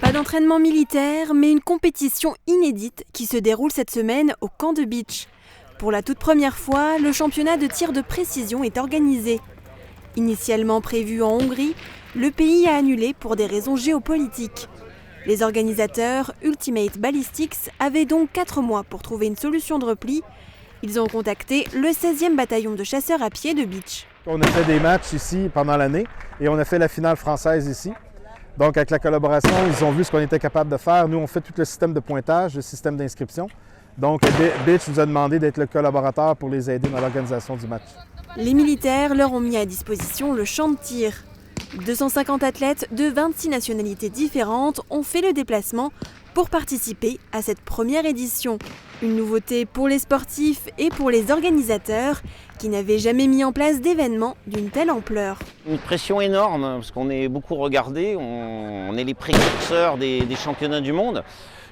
Pas d'entraînement militaire, mais une compétition inédite qui se déroule cette semaine au camp de beach. Pour la toute première fois, le championnat de tir de précision est organisé. Initialement prévu en Hongrie, le pays a annulé pour des raisons géopolitiques. Les organisateurs, Ultimate Ballistics, avaient donc 4 mois pour trouver une solution de repli. Ils ont contacté le 16e bataillon de chasseurs à pied de beach. On a fait des matchs ici pendant l'année et on a fait la finale française ici. Donc avec la collaboration, ils ont vu ce qu'on était capable de faire. Nous, on fait tout le système de pointage, le système d'inscription. Donc Beach nous a demandé d'être le collaborateur pour les aider dans l'organisation du match. Les militaires leur ont mis à disposition le champ de tir. 250 athlètes de 26 nationalités différentes ont fait le déplacement pour participer à cette première édition. Une nouveauté pour les sportifs et pour les organisateurs qui n'avaient jamais mis en place d'événements d'une telle ampleur. Une pression énorme parce qu'on est beaucoup regardés, on est les précurseurs des championnats du monde.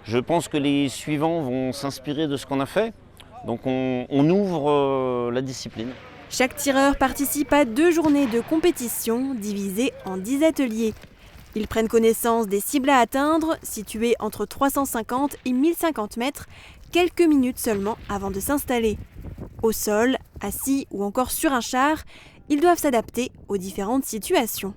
Je pense que les suivants vont s'inspirer de ce qu'on a fait, donc on ouvre la discipline. Chaque tireur participe à 2 journées de compétition divisées en 10 ateliers. Ils prennent connaissance des cibles à atteindre, situées entre 350 et 1050 mètres, quelques minutes seulement avant de s'installer. Au sol, assis ou encore sur un char, ils doivent s'adapter aux différentes situations.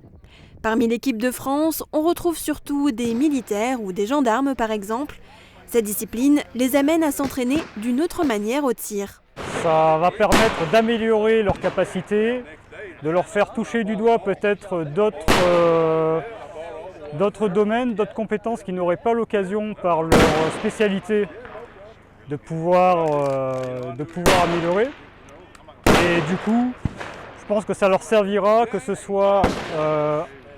Parmi l'équipe de France, on retrouve surtout des militaires ou des gendarmes par exemple. Cette discipline les amène à s'entraîner d'une autre manière au tir. Ça va permettre d'améliorer leurs capacités, de leur faire toucher du doigt peut-être d'autres domaines, d'autres compétences qu'ils n'auraient pas l'occasion par leur spécialité de pouvoir améliorer. Et du coup, je pense que ça leur servira, que ce soit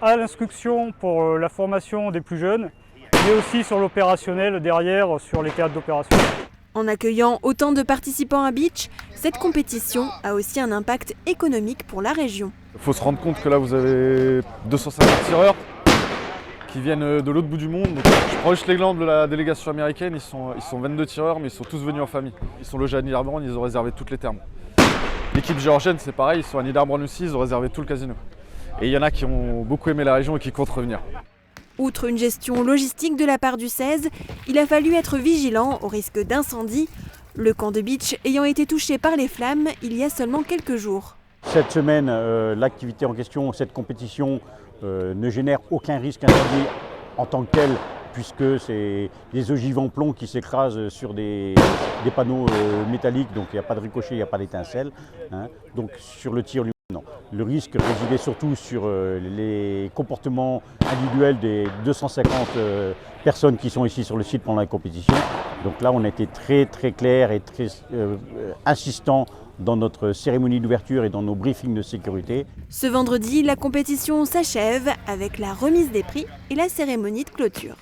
à l'instruction pour la formation des plus jeunes, mais aussi sur l'opérationnel derrière, sur les théâtres d'opération. En accueillant autant de participants à Beach, cette compétition a aussi un impact économique pour la région. Il faut se rendre compte que là vous avez 250 tireurs qui viennent de l'autre bout du monde. Donc, je prends juste l'exemple de la délégation américaine, ils sont 22 tireurs mais ils sont tous venus en famille. Ils sont logés à Niederbronn, ils ont réservé toutes les thermes. L'équipe géorgienne c'est pareil, ils sont à Niederbronn aussi, ils ont réservé tout le casino. Et il y en a qui ont beaucoup aimé la région et qui comptent revenir. Outre une gestion logistique de la part du 16, il a fallu être vigilant au risque d'incendie, le camp de beach ayant été touché par les flammes il y a seulement quelques jours. Cette semaine, l'activité en question, cette compétition ne génère aucun risque incendie en tant que tel, puisque c'est des ogives en plomb qui s'écrasent sur des panneaux métalliques, donc il n'y a pas de ricochet, il n'y a pas d'étincelle. Hein. Donc sur le tir, non. Le risque résidait surtout sur les comportements individuels des 250 personnes qui sont ici sur le site pendant la compétition. Donc là, on a été très très clair et très insistant dans notre cérémonie d'ouverture et dans nos briefings de sécurité. Ce vendredi, la compétition s'achève avec la remise des prix et la cérémonie de clôture.